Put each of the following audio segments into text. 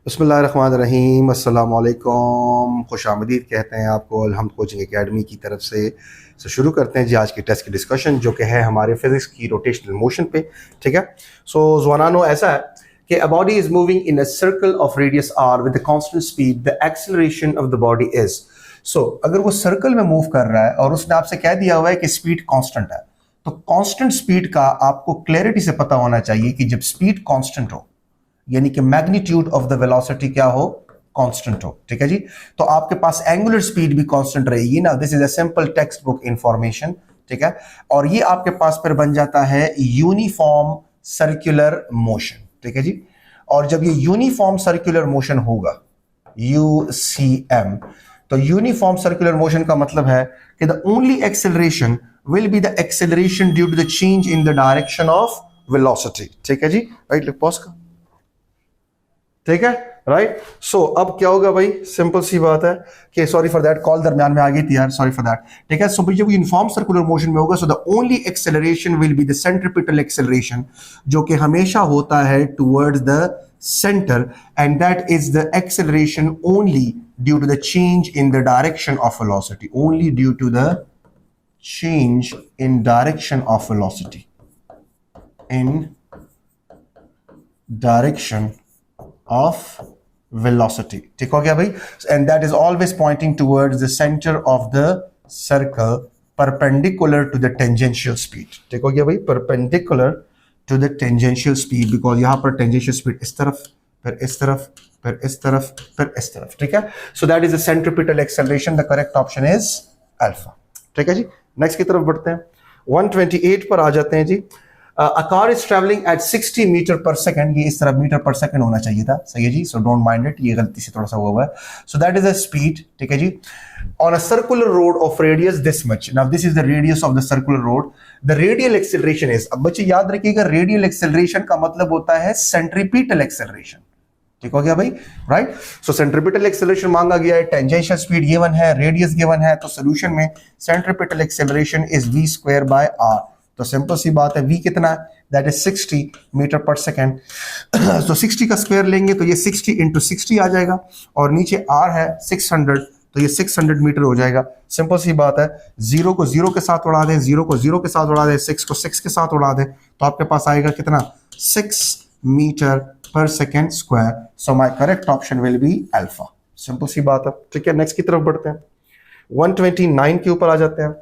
बिस्मिल्लाहिर्रहमानिर्रहीम, अस्सलाम वालेकुम, खुशामदीद कहते हैं आपको अल्हम्द कोचिंग एकेडमी की तरफ से। शुरू करते हैं जी आज की टेस्ट की डिस्कशन, जो कि है हमारे फिजिक्स की रोटेशनल मोशन पे। ठीक है, सो ज़वानानो ऐसा है कि a body is moving in a circle of radius R with the constant speed, the acceleration of the body is. So अगर वो सर्कल में मूव कर रहा है और उसने आपसे कह दिया हुआ है कि स्पीड कांस्टेंट है, तो कांस्टेंट स्पीड का आपको क्लैरिटी से पता होना चाहिए कि जब स्पीड कांस्टेंट हो, यानी कि मैग्नीट्यूड ऑफ द वेलोसिटी क्या हो, कांस्टेंट हो। ठीक है जी, तो आपके पास एंगुलर स्पीड भी कांस्टेंट रहेगी ना। This is a simple text book information. ठीक है, और ये आपके पास फिर बन जाता है यूनिफॉर्म सर्कुलर मोशन। ठीक है जी, और जब ये यूनिफॉर्म सर्कुलर मोशन होगा, यूसीएम, तो यूनिफॉर्म सर्कुलर मोशन का मतलब है कि the only acceleration will be the acceleration due to the change in the direction of velocity. ठीक है जी, राइट, लिख पॉज का। ठीक है, राइट। सो अब क्या होगा भाई, सिंपल सी बात है कि सॉरी फॉर दैट, कॉल दरमियान में आ गई थी यार, सॉरी फॉर दैट। ठीक है, सो जब यूनिफॉर्म सर्कुलर मोशन में होगा, so the only acceleration will be the centripetal acceleration, जो कि हमेशा होता है towards the centre, and that is the acceleration only due to the change in the direction of velocity, only due to the change in direction of velocity, in direction of velocity। ठीक हो गया भाई, and that is always pointing towards the center of the circle perpendicular to the tangential speed। ठीक हो गया भाई, perpendicular to the tangential speed, because यहां पर tangential speed इस तरफ, फिर इस तरफ, फिर इस तरफ, फिर इस तरफ। ठीक है, so that is the centripetal acceleration, the correct option is alpha। ठीक है जी, नेक्स्ट की तरफ बढ़ते हैं, 128 पर आ जाते हैं जी। A car is traveling at 60 metre per second, ये इस तरह मीटर पर सेकंड होना चाहिए था, सही है जी, सो डोंट माइंड इट, ये गलती से थोड़ा सा हुआ है। So that is a speed, ठीक है जी, on a circular road of radius this much. Now this is the radius of the circular road, the radial acceleration is, अब बच्चे याद रखिएगा, रेडियल एक्सेलरेशन का मतलब होता है सेंट्रीपिटल एक्सेलरेशन। ठीक हो गया भाई, राइट। सो सेंट्रीपिटल एक्सेलरेशन मांगा गया है, टेंजेंशियल स्पीड गिवन है, रेडियस गिवन है, तो सोल्यूशन में centripetal acceleration is v square by r। तो सिंपल सी बात है, v कितना है, that is 60 metre per second. तो 60 का स्क्वायर लेंगे तो ये 60 इंटू 60 आ जाएगा, और नीचे r है 600, तो ये 600 मीटर हो जाएगा। सिंपल सी बात है, जीरो को जीरो के साथ उड़ा दें, जीरो को जीरो के साथ उड़ा दें, 6 को 6 के साथ उड़ा दें, तो आपके पास आएगा कितना, 6 metre per second square. So my correct option will be alpha. Simple सी बात है। ठीक है, नेक्स्ट की तरफ बढ़ते हैं, 129 के ऊपर आ जाते हैं।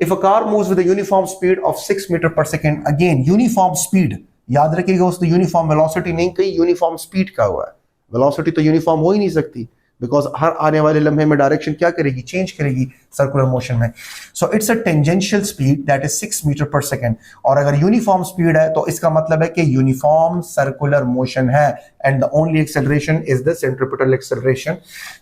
If a car moves with a uniform speed of 6 metre per second, again uniform speed, याद रखिएगा, उसने यूनिफॉर्म वेलोसिटी नहीं कही, यूनिफॉर्म स्पीड का हुआ है। वेलोसिटी तो यूनिफॉर्म हो ही नहीं सकती, बिकॉज हर आने वाले लम्हे में डायरेक्शन क्या करेगी, चेंज करेगी सर्कुलर मोशन में। So it's a tangential speed that is 6 metre per second, और अगर यूनिफॉर्म स्पीड है तो इसका मतलब है कि यूनिफॉर्म सर्कुलर मोशन है, and the only acceleration is the centripetal acceleration.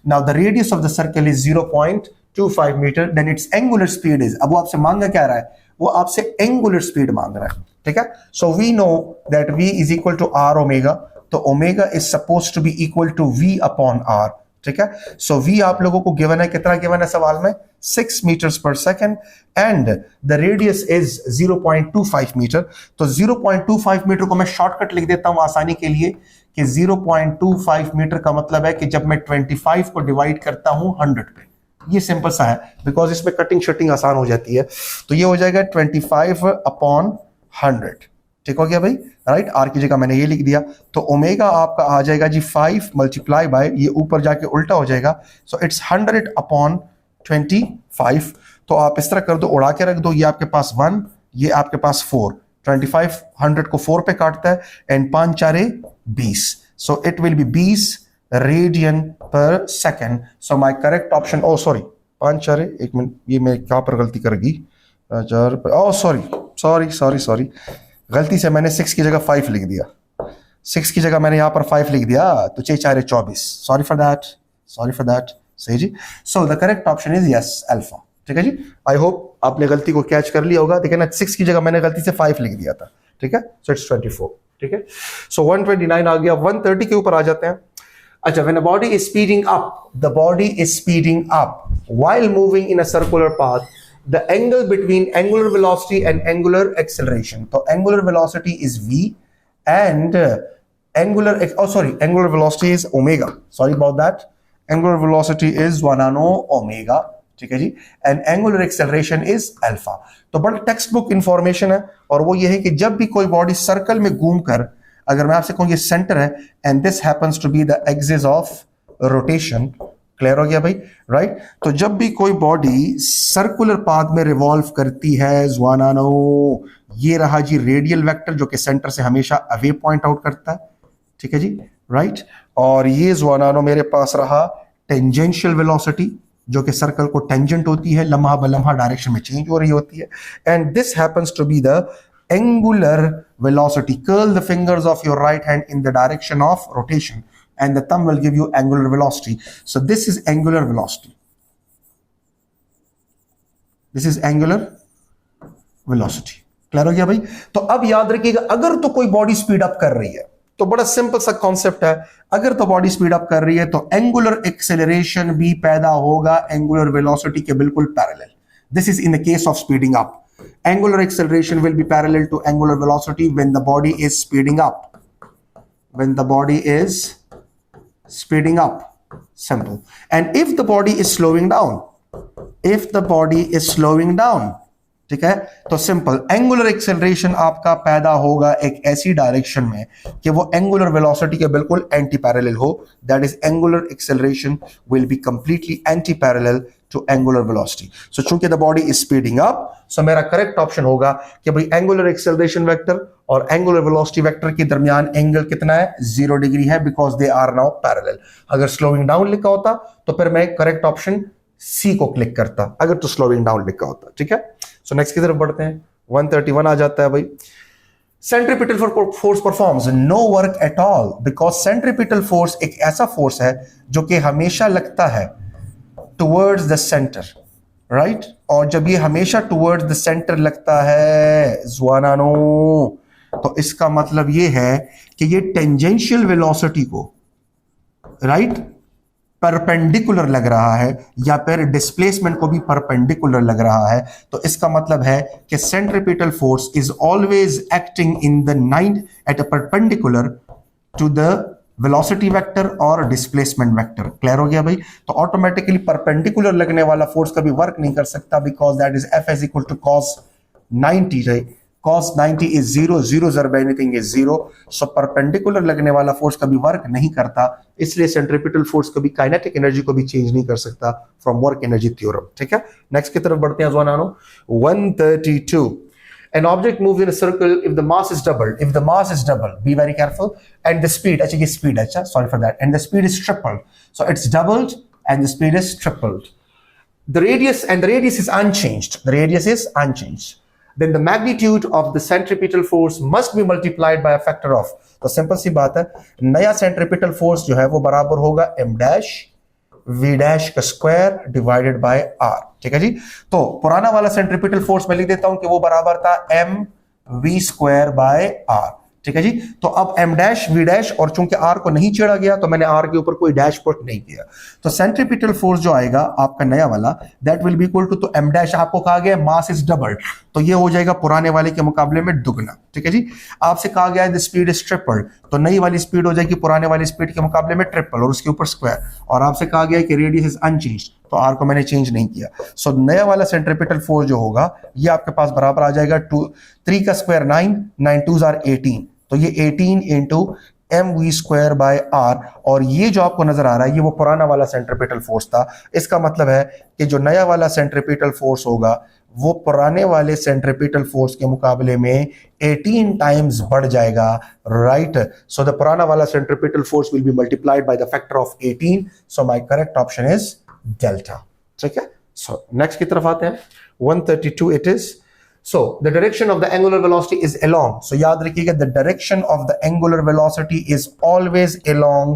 Now the radius of the circle is 0.25 metre, then its angular speed is, अब वो आपसे मांगा क्या रहा है, वो आपसे एंगुलर स्पीड मांग रहा है। ठीक है, so we know that v is equal to r omega, तो omega is suppose to be equal to v upon r। ठीक है, सो v आप लोगों को गिवन है, कितना गिवन है सवाल में, 6 metres per second, and the radius is 0.25 metre. तो 0.25 मीटर को मैं शॉर्टकट लिख देता हूं आसानी के लिए, कि 0.25 मीटर का मतलब है कि जब मैं 25 को डिवाइड करता हूं 100 पे, ये सिंपल सा है, बिकॉज इसमें कटिंग शटिंग आसान हो जाती है, तो ये हो जाएगा 25 अपॉन 100। ठीक हो गया भाई, राइट, आर की जगह मैंने ये लिख दिया, तो ओमेगा आपका आ जाएगा जी 5 मल्टीप्लाई बाय, ये ऊपर जाके उल्टा हो जाएगा, सो इट्स 100 अपॉन 25। तो आप इस तरह कर दो, उड़ा के रख दो, ये आपके पास 1, ये आपके पास 4, 25 100 को 4 पे काटता है, and 5 4 20, so it will be 20 radian per second. So my correct option, oh sorry 5 4, एक मिनट, ये मैं क्या पर गलती करेगी, 4, ओ सॉरी सॉरी सॉरी सॉरी, गलती से मैंने 6 की जगह 5 लिख दिया, 6 की जगह मैंने यहाँ पर 5 लिख दिया, तो 6 4 24, sorry for that, sorry for that, सही जी। So the correct option is yes alpha. ठीक है जी, आई होप आपने गलती को कैच कर लिया होगा। देखिए ना, 6 की जगह मैंने गलती से 5 लिख दिया था। ठीक है, सो इट्स 24। ठीक है, सो 129 आ गया, 130 के ऊपर आ जाते हैं। अच्छा, when a body is speeding up, the body is speeding up while moving in a circular path, the angle between angular velocity and angular acceleration, तो angular velocity is v and angular velocity is omega. Sorry about that. Angular velocity is 1 nano omega. ठीक है जी. And angular acceleration is alpha. तो बड़ा text book information है, और वो ये है कि जब भी कोई बॉडी सर्कल में घूमकर, अगर मैं आपसे कहूं ये सेंटर है and this happens to be the axis of rotation. Clear हो गया भाई, राइट? तो जब भी कोई बॉडी सर्कुलर पाथ में रिवॉल्व करती है, ज़्वानानो, ये रहा जी रेडियल वेक्टर जो कि सेंटर से हमेशा अवे पॉइंट आउट करता है. ठीक है जी, राइट? और ये ज़्वानानो मेरे पास रहा टेंजेंशियल वेलोसिटी जो कि सर्कल को टेंजेंट होती है, लम्हा बलम्हा डायरेक्शन में चेंज हो रही होती है. And this happens to be the angular velocity. Curl the fingers of your right hand in the direction of rotation and the thumb will give you angular velocity. So this is angular velocity. This is angular velocity. Clear हो गया भाई? तो अब याद रखिएगा, अगर तो कोई बॉडी स्पीड अप कर रही है तो बड़ा सिंपल सा कॉन्सेप्ट है, अगर तो बॉडी स्पीड अप कर रही है तो एंगुलर एक्सेलरेशन भी पैदा होगा एंगुलर वेलोसिटी के बिल्कुल parallel. This is in the case of speeding up. Angular acceleration will be parallel to angular velocity when the body is speeding up. When the body is speeding up. Simple. And if the body is slowing down, ठीक है, तो simple angular acceleration आपका पैदा होगा एक ऐसी direction में कि वो एंगुलर वेलोसिटी के बिल्कुल एंटी पैरेलल हो. That is angular acceleration will be completely anti parallel to angular velocity. So चूंकि the body is speeding up, so मेरा करेक्ट ऑप्शन होगा कि भाई एंगुलर एक्सेलरेशन वेक्टर और एंगुलर वेलोसिटी वेक्टर के दरमियान एंगल कितना है? 0 डिग्री है, because they are now parallel. अगर स्लोइंग डाउन लिखा होता तो फिर मैं करेक्ट ऑप्शन सी को क्लिक करता, अगर तो स्लोइंग डाउन लिखा होता. ठीक है, सो नेक्स्ट की तरफ बढ़ते हैं. 131 आ जाता है भाई. Centripetal force performs no work at all because centripetal force एक ऐसा फोर्स है जो कि हमेशा लगता है टुवर्ड्स द सेंटर, राइट? और जब ये हमेशा टुवर्ड्स द सेंटर लगता है ज़्वानानो, तो इसका मतलब ये है कि ये टेंजेंशियल वेलोसिटी को, राइट, परपेंडिकुलर लग रहा है या फिर डिस्प्लेसमेंट को भी परपेंडिकुलर लग रहा है. तो इसका मतलब है कि centripetal force is always acting in the nine at a perpendicular to the velocity vector और डिस्प्लेसमेंट वेक्टर. क्लियर हो गया भाई? तो ऑटोमेटिकली परपेंडिकुलर लगने वाला फोर्स कभी वर्क नहीं कर सकता, because that is F is equal to cos 90, right? cos 90 is 0, 0 जब एनीथिंग इज 0. सो परपेंडिकुलर लगने वाला फोर्स कभी वर्क नहीं करता, इसलिए सेंट्रीपिटल फोर्स कभी काइनेटिक एनर्जी को भी चेंज नहीं कर सकता फ्रॉम वर्क एनर्जी थ्योरम. ठीक है, नेक्स्ट की तरफ बढ़ते हैं ज़्वानानो. 132. An object moves in a circle if the mass is doubled. If the mass is doubled, be very careful. And the speed, अच्छा ये speed, अच्छा, sorry for that. And the speed is tripled. So it's doubled and the speed is tripled. The radius is unchanged. The radius is unchanged. Then the magnitude of the centripetal force must be multiplied by a factor of. तो simple सी बात है, नया centripetal force जो है वो बराबर होगा m dash v dash का स्क्वायर डिवाइडेड बाय r. ठीक है जी? तो पुराना वाला सेंट्रीपिटल फोर्स मैं लिख देता हूं कि वो बराबर था m v square by r. ठीक है जी? तो अब m डैश v डैश, और चूंकि r को नहीं छेड़ा गया तो मैंने r के ऊपर कोई डैश पुट नहीं किया, तो सेंट्रीपिटल फोर्स जो आएगा आपका नया वाला, that will be equal to, तो m डैश आपको कहा गया मास इज डबल्ड, तो ये हो जाएगा पुराने वाले के मुकाबले में दुगना. ठीक है जी? आपसे कहा गया है द स्पीड इज ट्रिपल्ड, तो नई वाली स्पीड हो जाएगी पुराने वाली स्पीड के मुकाबले में ट्रिपल और उसके ऊपर स्क्वायर. और आपसे कहा गया है कि रेडियस इज अनचेंज्ड, तो r को मैंने चेंज नहीं किया. सो नया वाला सेंट्रीपिटल फोर्स जो होगा ये आपके पास बराबर आ जाएगा 3 का स्क्वायर 9, 9 2s are 18, तो ये 18 into M V square by R. और ये जो आपको नजर आ रहा है ये वो पुराना वाला सेंट्रीपिटल फोर्स था. इसका मतलब है कि जो नया वाला सेंट्रीपिटल फोर्स होगा वो पुराने वाले सेंट्रीपिटल फोर्स के मुकाबले में 18 टाइम्स बढ़ जाएगा, राइट? सो द पुराना वाला centripetal force will be multiplied by the factor of 18. So my correct option is delta. ठीक है, सो नेक्स्ट की तरफ आते हैं. 132 it is. So the direction of the angular velocity is along. So याद रखिएगा, the direction of the angular velocity is always along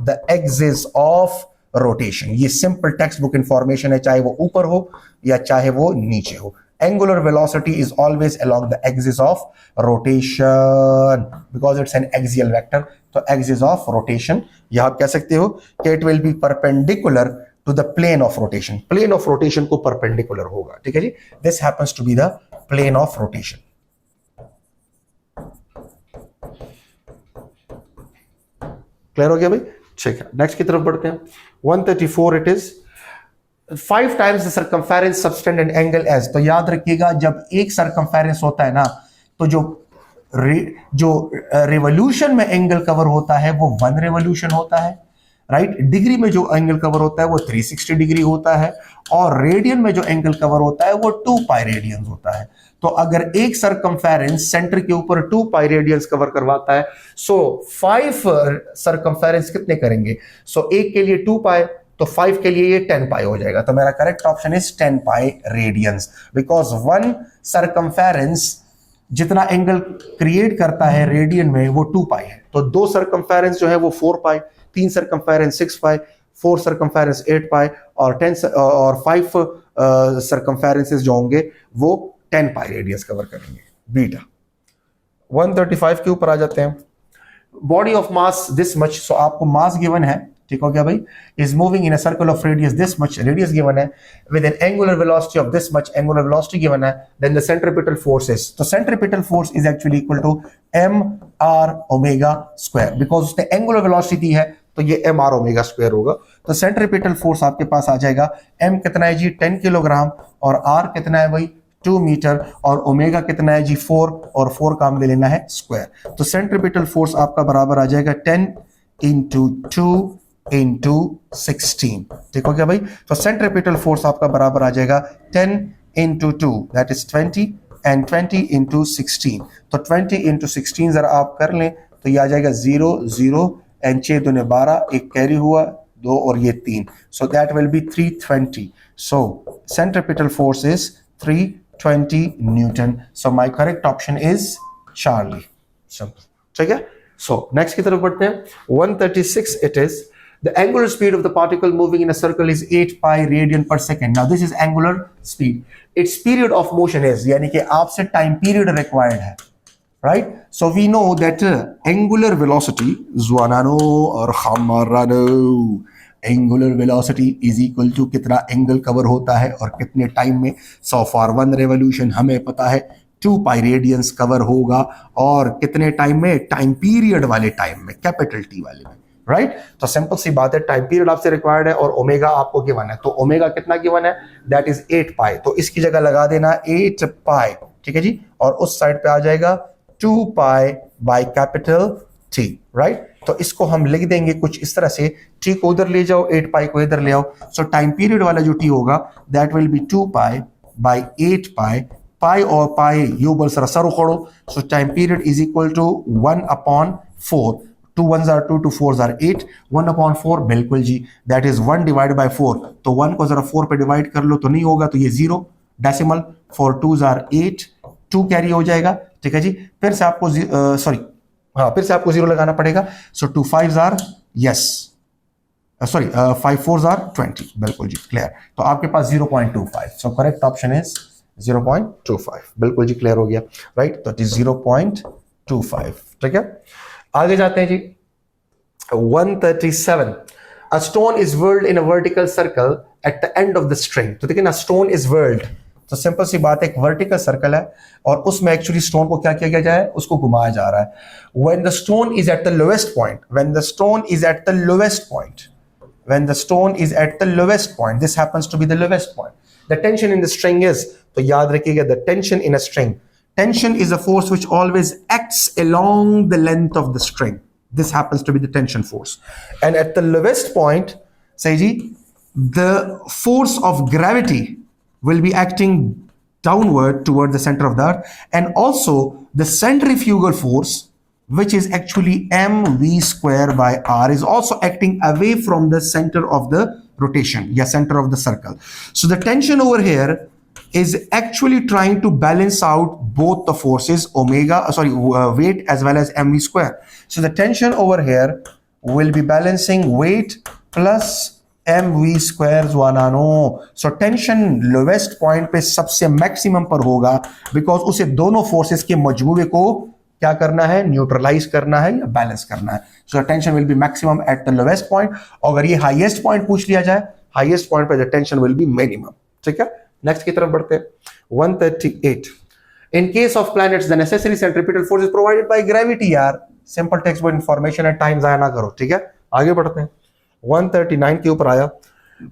the axis of rotation. ये simple textbook information है, चाहे वो ऊपर हो या चाहे वो नीचे हो. Angular velocity is always along the axis of rotation because it's an axial vector. तो axis of rotation या आप कह सकते हो कि it will be perpendicular to the plane of rotation. Plane of rotation को perpendicular होगा. ठीक है जी? This happens to be the plane of rotation. Clear हो गया भाई? ठीक है, नेक्स्ट की तरफ बढ़ते हैं. 134 it is 5 times the circumference subtend an angle as. तो याद रखिएगा जब एक सर्कमफेरेंस होता है ना, तो जो रेवोल्यूशन में एंगल कवर होता है वो 1 रेवोल्यूशन होता है, राइट. डिग्री में जो एंगल कवर होता है वो 360 डिग्री होता है, और रेडियन में जो एंगल कवर होता है वो 2 पाई रेडियंस होता है. तो अगर एक सर्कमफेरेंस सेंटर के ऊपर 2 पाई रेडियंस कवर करवाता है, सो 5 सर्कमफेरेंस कितने करेंगे? सो एक के लिए 2 पाई, तो 5 के लिए ये 10 पाई हो जाएगा. तो मेरा correct option is 10 pi radiance, because 1 circumference जितना एंगल क्रिएट करता है रेडियन में वो 2 पाई है. तो 2 सर्कमफेरेंस जो है वो 4 पाई, 3 सर्कमफेरेंस 6 पाई, 4 सर्कमफेरेंस 8 पाई, और 5 सर्कमफेरेंसेस जो होंगे वो 10 पाई रेडियस कवर करेंगे. बीटा 135 के ऊपर आ जाते हैं. Body of mass this much. So आपको मास गिवन है, ठीक हो गया भाई, is moving in a circle of radius this much, radius given है, with an angular velocity of this much, angular velocity given है, then the centripetal force is. तो centripetal force is actually equal to mr omega square, because उसने angular velocity दी है तो ये mr omega square होगा. तो centripetal force आपके पास आ जाएगा, m कितना है जी 10 किलोग्राम, और r कितना है भाई 2 मीटर, और ओमेगा कितना है जी 4, और 4 का हमने लेना है स्क्वायर. तो सेंट्रीपिटल फोर्स आपका बराबर आ जाएगा 10 into 2 into 16. ठीक हो गया भाई? तो सेंट्रीपिटल फोर्स आपका बराबर आ जाएगा 10 into 2 that is 20 and 20 into 16. तो 20 into 16 जरा आप कर लें तो ये आ जाएगा 0 0 and 6 दूने 12, एक कैरी हुआ 2 और ये 3. So that will be 320. So centripetal force is 320 Newton. So my correct option is Charlie. Simple. ठीक है? So next की तरफ बढ़ते हैं. 136 it is. The angular speed of the particle moving in a circle is 8 pi radian per second. Now this is angular speed. Its period of motion is, यानी कि आपसे time period required है, right? So we know that angular velocity, Zwanano और Khamarano, angular velocity is equal to कितना angle cover होता है और कितने time में. So for 1 revolution हमें पता है 2 पाई रेडियंस कवर होगा, और कितने टाइम में? टाइम पीरियड वाले टाइम में, कैपिटल टी वाले में, राइट. तो सिंपल सी बात है, टाइम पीरियड आपसे रिक्वायर्ड है और ओमेगा आपको गिवन है. तो ओमेगा कितना गिवन है? दैट इज 8 पाई. तो इसकी जगह लगा देना 8 पाई, ठीक है जी, और उस साइड पे आ जाएगा 2 pi by capital T, right. तो इसको हम लिख देंगे कुछ इस तरह से, टी को उधर ले जाओ, 8 पाई को इधर ले आओ. सो टाइम पीरियड वाला जो टी होगा that will be 2 pi by 8 pi. Pi और पाई यू बोल सर उखड़ो. So time period is equal to 1/4. 2 1s are 2, 2 4s are 8, 1/4 बिल्कुल जी, दैट इज 1 डिवाइड बाय 4. तो 1 को जरा 4 पे डिवाइड कर लो तो नहीं होगा, तो ये 0 डेसिमल, 4 2s are 8, 2 कैरी हो जाएगा, ठीक है जी. फिर से आपको फिर से आपको 0 लगाना पड़ेगा. सो 2 5s are yes, sorry 5 4s are 20, बिल्कुल जी, क्लियर. तो आपके पास 0.25. So correct option is 0.25. बिल्कुल जी, क्लियर हो गया, राइट. तो इट इज 0.25. ठीक है, आगे जाते हैं जी. 137. A stone is whirled in a vertical circle at the end of the string. तो देखिए ना, स्टोन इज whirled, तो सिंपल सी बात है, एक वर्टिकल सर्कल है और उसमें एक्चुअली स्टोन को क्या किया गया जाए, उसको घुमाया जा रहा है. When the stone is at the lowest point, when the stone is at the lowest point, when the stone is at the lowest point, this happens to be the lowest point. The tension in the string is, तो याद रखिएगा, the tension in a string. Tension is a force which always acts along the length of the string. This happens to be the tension force. And at the lowest point, say ji, the force of gravity will be acting downward toward the center of the earth, and also the centrifugal force, which is actually mv square by r, is also acting away from the center of the rotation, center of the circle. So the tension over here is actually trying to balance out both the forces, weight as well as mv square. So the tension over here will be balancing weight plus mv square. So tension lowest point पे सबसे maximum पर होगा, because उसे दोनों forces के मजमूए को क्या करना है, न्यूट्रलाइज करना है या बैलेंस करना है. So the tension will be maximum at the lowest point. अगर ये highest point पूछ लिया जाए, highest point पे the tension will be minimum. ठीक है, नेक्स्ट की तरफ बढ़ते हैं. 138. In case of planets, the necessary centripetal force is provided by gravity. यार सिंपल टेक्स्ट बुक इंफॉर्मेशन है, टाइम जाया ना करो, ठीक है। आगे बढ़ते हैं, 139 के ऊपर आया।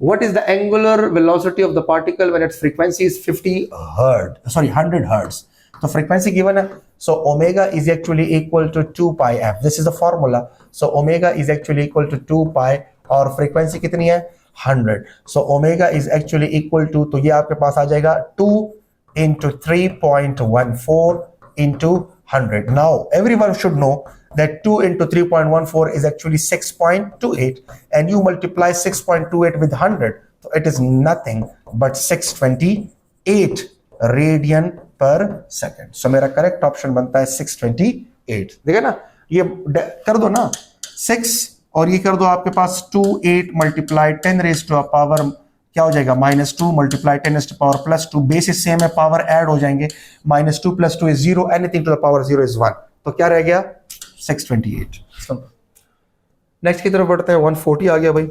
What is the angular velocity of the particle when its frequency is 100 hertz? तो frequency given है, so omega is actually equal to 2 pi f. This is the formula. So omega is actually equal to 2 pi और frequency कितनी है 100. So omega is actually equal to, तो ये आपके पास आ जाएगा 2 into 3.14 into 100. Now everyone should know that 2 into 3.14 is actually 6.28 and you multiply 6.28 with 100, so it is nothing but 628 radian per second. So मेरा correct option बनता है 628. देखा ना, ये कर दो ना 6 और ये कर दो आपके पास 28 multiplied 10 raised to a power क्या हो जाएगा -2 multiplied 10 raised to power +2. Basis same है, पावर ऐड हो जाएंगे, -2 + 2 is 0, anything to the power 0 is 1. तो क्या रह गया 628. नेक्स्ट की तरफ बढ़ते हैं, 140 आ गया भाई।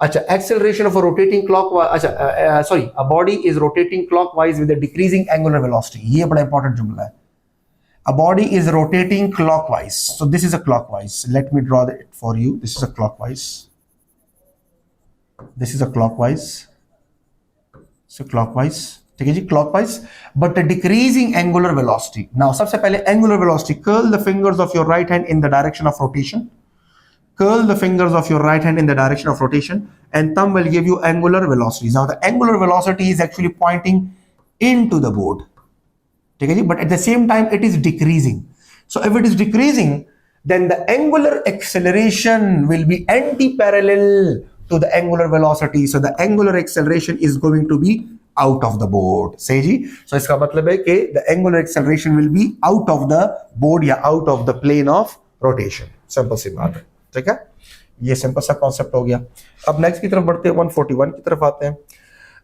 अच्छा, acceleration of a rotating clockwise, अच्छा sorry, a body is rotating clockwise with a decreasing angular velocity. ये बड़ा इंपॉर्टेंट जुमला है। A body is rotating clockwise, so this is a clockwise, let me draw it for you. This is a clockwise, this is a clockwise, so clockwise, ठीक है जी, clockwise but decreasing angular velocity. Now सबसे पहले angular velocity, curl the fingers of your right hand in the direction of rotation, curl the fingers of your right hand in the direction of rotation and thumb will give you angular velocities. Now the angular velocity is actually pointing into the board, ठीक है जी, but at the same time it is decreasing. So if it is decreasing, then the angular acceleration will be anti-parallel to the angular velocity. So the angular acceleration is going to be out of the board. सही जी, so इसका मतलब है कि the angular acceleration will be out of the board या out of the plane of rotation. Simple सी बात है, ठीक है, ये सिंपल सा कॉन्सेप्ट हो गया। अब नेक्स्ट की तरफ बढ़ते हैं, 141 की तरफ आते हैं।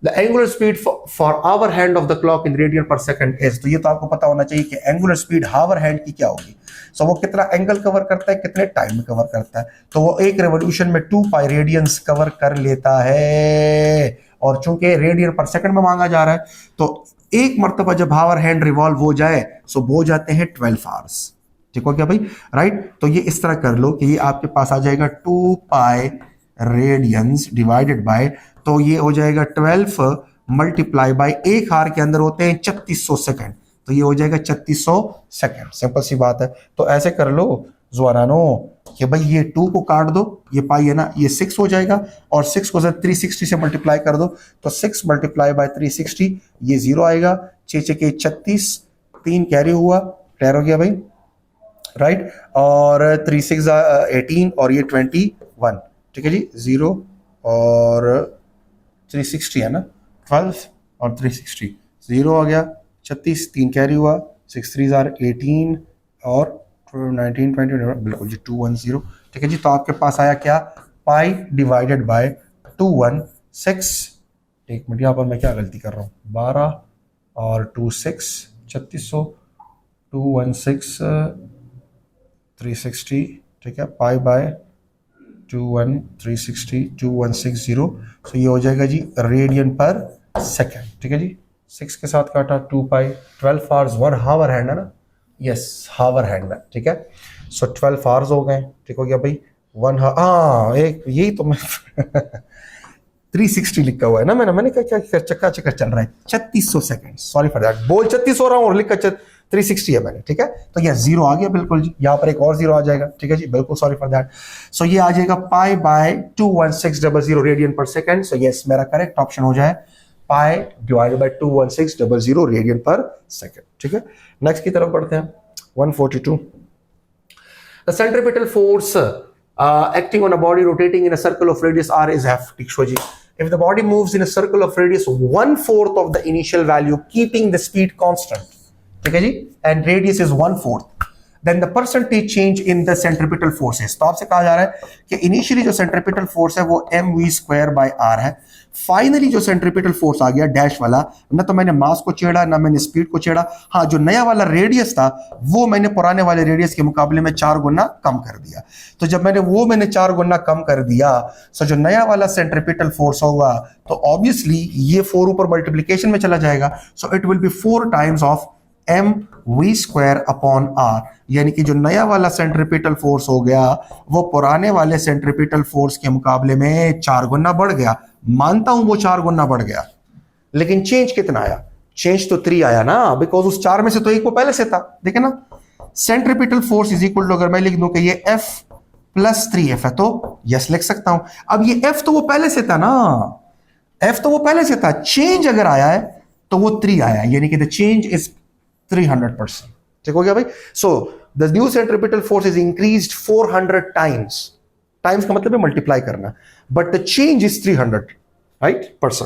The angular speed for hour hand of the clock in radian per second is, तो ये तो आपको पता होना चाहिए कि एंगुलर स्पीड हावर हैंड की क्या होगी। सो वो कितना एंगल कवर करता है, कितने टाइम में कवर करता है, तो वो एक रेवोल्यूशन में 2 पाई रेडियंस कवर कर लेता है। और चूंकि रेडियन पर सेकंड में मांगा जा रहा है, तो एक मरतबा जब हावर हैंड रिवॉल्व हो जाए सो वो जाते हैं 12 आवर्स। ठीक हो गया भाई, राइट। तो ये इस तरह कर लो कि ये आपके पास आ जाएगा 2 पाई रेडियंस डिवाइडेड बाय, तो ये हो जाएगा 12 मल्टीप्लाई बाय, एक हार के अंदर होते हैं 3600 सेकंड, तो ये हो जाएगा 3600 सेकंड। सिंपल सी बात है। तो ऐसे कर लो ज़ुआरानो कि भाई ये 2 को काट दो, ये पाई है ना, ये 6 हो जाएगा, और 6 को 360 से मल्टीप्लाई कर दो, तो 6 मल्टीप्लाई बाय 360, ये 0 आएगा, 6 के 36, 3 कैरी हुआ, क्लियर हो गया भाई, राइट। और 3 6 18 और ये 21, ठीक है जी, 0 और 360 है ना, 12 और 360, 0 आ गया, 36, 3 कैरी हुआ, 6 3 18 और 19 20, बिल्कुल जी 210, ठीक है जी। तो आपके पास आया क्या, पाई डिवाइडेड बाय 216। एक मिनट, यहाँ पर मैं क्या गलती कर रहा हूँ, 12 और 2 6 3600, 216 360, ठीक है, पाई बाय 360 2160, तो ये हो जाएगा जी रेडियन पर सेकेंड, ठीक है जी। 6 के साथ काटा, 2 पाई, 12 आवर्स, 1 हावर हैंड है ना, यस हावर हैंड है, ठीक है। सो 12 आवर्स हो गए, ठीक हो गया भाई, 1 हाँ एक यही तो मैं 360 लिखा हुआ है ना, मैंने क्या चक्का चक्कर चल रहा है, 3600 सेकंड, सॉरी फॉर दैट, बोल 36 हो रहा हूँ और लिखा 360 है मैंने, ठीक है। तो ये 0 आ गया बिल्कुल जी, यहाँ पर एक और 0 आ जाएगा, ठीक है जी, बिल्कुल सॉरी फॉर दैट। सो ये आ जाएगा pi by 21600 radian per second. So yes, मेरा करेक्ट ऑप्शन हो जाए पाई divided by 21600 radian per second, ठीक है। नेक्स्ट की तरफ बढ़ते हैं, 142। The centripetal force acting on a body rotating in a circle of radius r is F. If the body moves in a circle of radius 1/4 of the initial value, keeping the speed constant, ठीक है जी, and radius is 1/4, then the percentage change in the centripetal forces. तो आपसे कहा जा रहा है कि initially जो सेंट्रीपिटल फोर्स है वो mv²/r है, फाइनली जो सेंट्रीपिटल फोर्स आ गया डैश वाला, ना तो मैंने मास को छेड़ा ना मैंने स्पीड को छेड़ा, हाँ जो नया वाला रेडियस था वो मैंने पुराने वाले रेडियस के मुकाबले में 4 गुना कम कर दिया। तो जब मैंने 4 गुना कम कर दिया, सो जो नया वाला सेंट्रीपिटल फोर्स होगा तो ऑब्वियसली ये 4 ऊपर मल्टीप्लीकेशन में चला जाएगा, सो it will B 4 times of mv² upon r, यानी कि जो नया वाला सेंट्रीपिटल फोर्स हो गया वो पुराने वाले सेंट्रीपिटल फोर्स के मुकाबले में 4 गुना बढ़ गया। मानता हूं वो 4 गुना बढ़ गया, लेकिन चेंज कितना आया? चेंज तो 3 आया ना, बिकॉज उस 4 में से तो एक वो पहले से था। देखे ना, centripetal force is equal to, अगर मैं लिख दूं कि ये F प्लस 3F है तो यस लिख सकता हूं। अब ये F तो वो पहले से था ना, F तो वो पहले से था, चेंज अगर आया है तो वो 3 आया, यानी कि द चेंज इज 300%। ठीक हो गया भाई? So the new centripetal force is increased 400 times, times का मतलब है मल्टीप्लाई करना, but the change is 300 right %